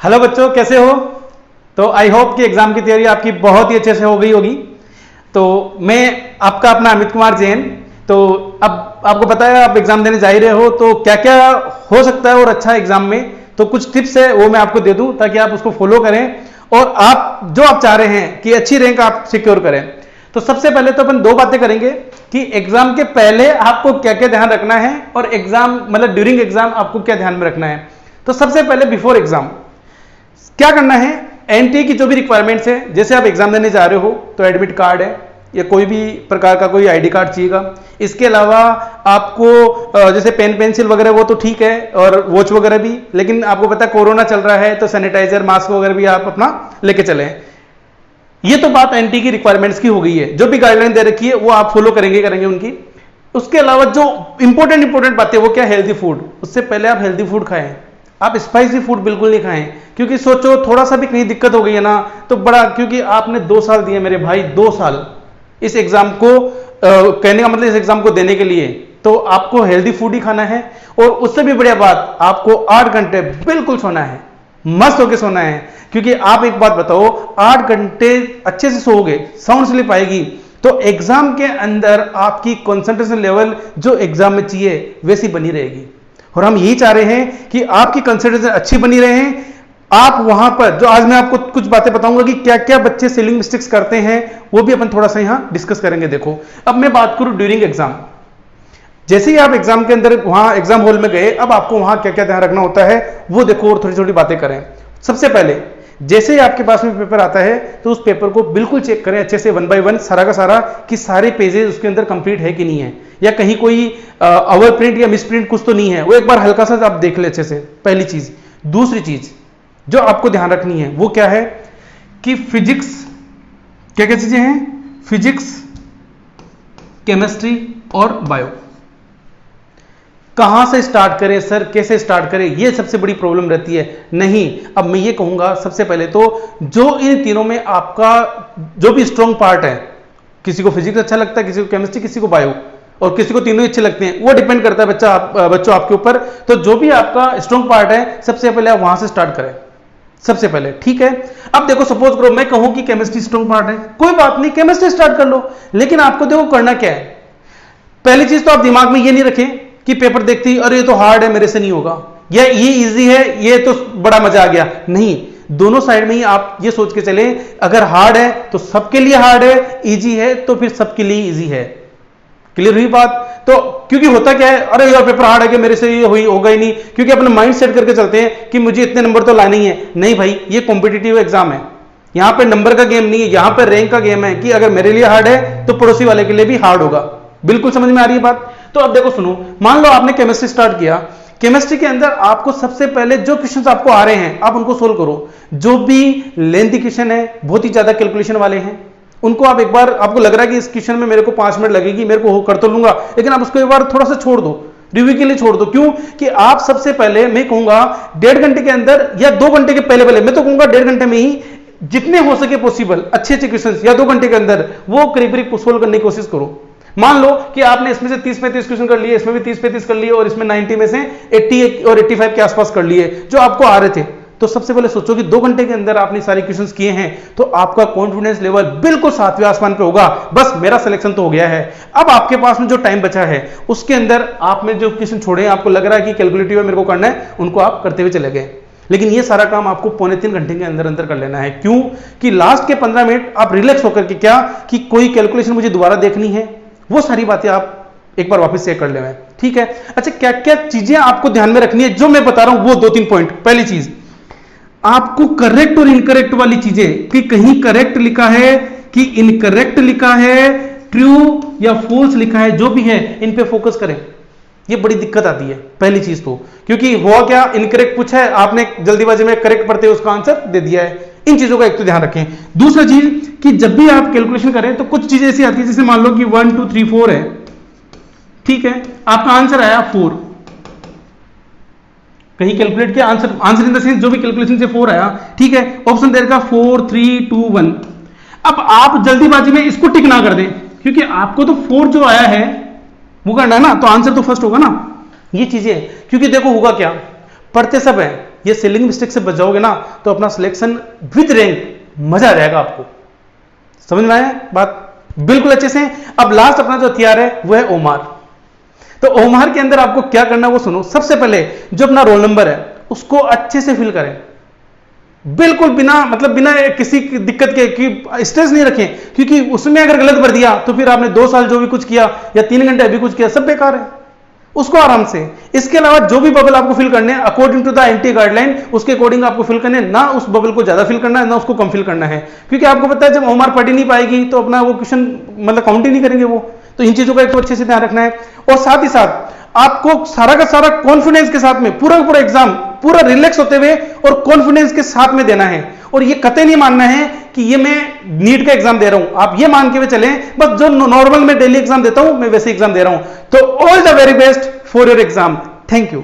Hello बच्चों, कैसे हो? तो आई होप कि एग्जाम की तैयारी आपकी बहुत ही अच्छे से हो गई होगी। तो मैं आपका अपना अमित कुमार जैन। तो अब आपको पता है आप एग्जाम देने जा ही रहे हो, तो क्या क्या हो सकता है और अच्छा एग्जाम में, तो कुछ टिप्स है वो मैं आपको दे दूं ताकि आप उसको फॉलो करें और आप जो आप चाह रहे हैं कि अच्छी रैंक आप सिक्योर करें। तो सबसे पहले तो अपन दो बातें करेंगे कि एग्जाम के पहले आपको क्या क्या ध्यान रखना है और एग्जाम मतलब ड्यूरिंग एग्जाम आपको क्या ध्यान में रखना है। तो सबसे पहले बिफोर एग्जाम क्या करना है, एनटीए की जो भी रिक्वायरमेंट्स है, जैसे आप एग्जाम देने जा रहे हो तो एडमिट कार्ड है या कोई भी प्रकार का कोई आईडी कार्ड चाहिएगा। इसके अलावा आपको जैसे पेन पेंसिल वगैरह वो तो ठीक है और वॉच वगैरह भी, लेकिन आपको पता है कोरोना चल रहा है तो सैनिटाइजर मास्क वगैरह भी आप अपना लेके चले। ये तो बात एनटीए की रिक्वायरमेंट्स की हो गई है, जो भी गाइडलाइन दे रखी है वो आप फॉलो करेंगे उनकी। उसके अलावा जो इंपॉर्टेंट बातें वो क्या, हेल्दी फूड। उससे पहले आप हेल्दी फूड खाएं, आप स्पाइसी फूड बिल्कुल नहीं खाएं, क्योंकि सोचो थोड़ा सा भी कहीं दिक्कत हो गई है ना तो बड़ा, क्योंकि आपने 2 साल दिए मेरे भाई, 2 साल इस एग्जाम को कहने का मतलब इस एग्जाम को देने के लिए, तो आपको हेल्दी फूड ही खाना है। और उससे भी बढ़िया बात, आपको 8 घंटे बिल्कुल सोना है, मस्त होके सोना है। क्योंकि आप एक बात बताओ, 8 घंटे अच्छे से सोओगे, साउंड स्लीप आएगी, तो एग्जाम के अंदर आपकी कंसंट्रेशन लेवल जो एग्जाम में चाहिए वैसी बनी रहेगी। और हम यही चाह रहे हैं कि आपकी कंसंट्रेशन अच्छी बनी रहे। आप वहां पर जो आज मैं आपको कुछ बातें बताऊंगा कि क्या क्या बच्चे सिलिंग मिस्टेक्स करते हैं, वो भी अपन थोड़ा सा यहां डिस्कस करेंगे। देखो, अब मैं बात करूं ड्यूरिंग एग्जाम, जैसे ही आप एग्जाम के अंदर वहां एग्जाम हॉल में गए, अब आपको वहां क्या क्या ध्यान रखना होता है वो देखो और थोड़ी छोटी बातें करें। सबसे पहले जैसे ही आपके पास में पेपर आता है तो उस पेपर को बिल्कुल चेक करें अच्छे से, 1 बाय 1 सारा का सारा, कि सारे पेजेस उसके अंदर कंप्लीट है कि नहीं है, या कहीं कोई ओवर प्रिंट या मिस प्रिंट कुछ तो नहीं है, वो एक बार हल्का सा आप देख ले अच्छे से, पहली चीज। दूसरी चीज जो आपको ध्यान रखनी है वो क्या है कि फिजिक्स, क्या क्या चीजें हैं, फिजिक्स, केमिस्ट्री और बायो, कहां से स्टार्ट करें सर, कैसे स्टार्ट करें, ये सबसे बड़ी प्रॉब्लम रहती है। नहीं, अब मैं ये कहूंगा सबसे पहले तो जो इन तीनों में आपका जो भी स्ट्रॉन्ग पार्ट है, किसी को फिजिक्स अच्छा लगता है, किसी को केमिस्ट्री, किसी को बायो, और किसी को तीनों ही अच्छे लगते हैं, वो डिपेंड करता है बच्चों आपके ऊपर। तो जो भी आपका स्ट्रॉन्ग पार्ट है सबसे पहले आप वहां से स्टार्ट करें सबसे पहले, ठीक है। अब देखो, सपोज करो मैं कहूं कि केमिस्ट्री स्ट्रॉन्ग पार्ट है, कोई बात नहीं, केमिस्ट्री स्टार्ट कर लो, लेकिन आपको देखो करना क्या है। पहली चीज तो आप दिमाग में ये नहीं रखें कि पेपर देखते ही अरे ये तो हार्ड है मेरे से नहीं होगा, या ये इजी है ये तो बड़ा मजा आ गया। नहीं, दोनों साइड में ही आप ये सोच के चले, अगर हार्ड है तो सबके लिए हार्ड है, इजी है तो फिर सबके लिए इजी है। क्लियर हुई बात? तो क्योंकि होता क्या है, अरे यार पेपर हार्ड है कि मेरे से ये होगा ही नहीं, क्योंकि अपना माइंड सेट करके चलते हैं कि मुझे इतने नंबर तो लाने ही है। नहीं भाई, ये कॉम्पिटिटिव एग्जाम है, यहां पे नंबर का गेम नहीं है, यहां पे रैंक का गेम है कि अगर मेरे लिए हार्ड है तो पड़ोसी वाले के लिए भी हार्ड होगा। बिल्कुल समझ में आ रही है बात? तो अब देखो सुनो, मान लो आपने केमिस्ट्री स्टार्ट किया, केमिस्ट्री के अंदर आपको सबसे पहले जो क्वेश्चंस आपको आ रहे हैं आप उनको सोल्व करो। जो भी लेंथी क्वेश्चन है, बहुत ही ज्यादा कैलकुलेशन वाले हैं, उनको आप एक बार, आपको लग रहा है कि इस क्वेश्चन में मेरे को 5 मिनट लगेगी, मेरे को कर तो लूंगा, लेकिन आप उसको एक बार थोड़ा सा छोड़ दो, रिव्यू के लिए छोड़ दो। क्यों कि आप सबसे पहले, मैं कहूंगा 1.5 घंटे के अंदर या 2 घंटे के पहले, मैं तो कहूंगा 1.5 घंटे में ही जितने हो सके पॉसिबल अच्छे क्वेश्चन, या 2 घंटे के अंदर वो करीब सोल्व करने की कोशिश करो। मान लो कि आपने इसमें से 30-35 क्वेश्चन कर लिए, इसमें भी 30-35 कर लिए, और इसमें 90 में से 80 और 85 के आसपास कर लिए जो आपको आ रहे थे। तो सबसे पहले सोचो कि 2 घंटे के अंदर आपने सारे क्वेश्चंस किए हैं, तो आपका कॉन्फिडेंस लेवल बिल्कुल 7वें आसमान पे होगा, बस मेरा सिलेक्शन तो हो गया है। अब आपके पास में जो टाइम बचा है उसके अंदर आपने जो क्वेश्चन छोड़े हैं, आपको लग रहा है कि कैलकुलेटिव है मेरे को करना है, उनको आप करते हुए चले गए, लेकिन ये सारा काम आपको 2.25 घंटे के अंदर अंदर कर लेना है। क्यों कि लास्ट के 15 मिनट आप रिलैक्स होकर के, क्या कि कोई कैलकुलेशन मुझे दोबारा देखनी है, वो सारी बातें आप एक बार वापस चेक कर ले, ठीक है। अच्छा, क्या क्या चीजें आपको ध्यान में रखनी है जो मैं बता रहा हूं, वो 2-3 पॉइंट। पहली चीज, आपको करेक्ट और इनकरेक्ट वाली चीजें, कि कहीं करेक्ट लिखा है कि इनकरेक्ट लिखा है, ट्रू या फॉल्स लिखा है, जो भी है इन पे फोकस करें। ये बड़ी दिक्कत आती है पहली चीज तो, क्योंकि हुआ क्या, इनकरेक्ट पूछा है आपने, जल्दीबाजी में करेक्ट पढ़ते उसका आंसर दे दिया है। इन चीजों का एक तो ध्यान रखें। दूसरा चीज कि जब भी आप कैलकुलेशन करें तो कुछ चीजें ऐसी आती है, जैसे मान लो कि 1 2 3 4 है, ठीक है, आपका आंसर आया 4, कहीं कैलकुलेट किया, आंसर इन द सेंस जो भी कैलकुलेशन से 4 आया, ठीक है, ऑप्शन दे रखा 4 3 2 1। अब आप जल्दीबाजी में इसको टिक ना कर दें, क्योंकि आपको तो 4 जो आया है वो करना है ना, तो आंसर तो फर्स्ट होगा ना। ये चीजें, क्योंकि देखो होगा क्या, पढ़ते सब है, ये सिलिंग मिस्टेक से बच जाओगे ना तो अपना सिलेक्शन विद रैंक मजा आ जाएगा आपको। समझ में आया बात बिल्कुल अच्छे से। अब लास्ट अपना जो हथियार है वो है ओमार। तो ओमार के अंदर आपको क्या करना है वो सुनो। सबसे पहले जो अपना रोल नंबर है उसको अच्छे से फिल करें, बिल्कुल बिना किसी दिक्कत के, कि स्ट्रेस नहीं रखें, क्योंकि उसमें अगर गलत भर दिया तो फिर आपने 2 साल जो भी कुछ किया या 3 घंटे अभी कुछ किया सब बेकार है। उसको आराम से, इसके अलावा जो भी बबल आपको फिल करने हैं according to the anti guideline उसके अकॉर्डिंग आपको फिल करने हैं, ना उस बबल को ज्यादा फिल करना है ना उसको कम फिल करना है, क्योंकि आपको पता है जब ओमार पढ़ ही नहीं पाएगी तो अपना वो क्वेश्चन काउंट ही नहीं करेंगे वो। तो इन चीजों का एक तो अच्छे से ध्यान रखना है। और साथ ही साथ आपको सारा का सारा कॉन्फिडेंस के साथ में पूरा एग्जाम पूरा रिलैक्स होते हुए और कॉन्फिडेंस के साथ में देना है। और ये कतई नहीं मानना है कि ये मैं नीट का एग्जाम दे रहा हूं, आप ये मान के भी चलें बस जो नॉर्मल मैं डेली एग्जाम देता हूं मैं वैसे एग्जाम दे रहा हूं। तो all the very best for your exam. Thank you.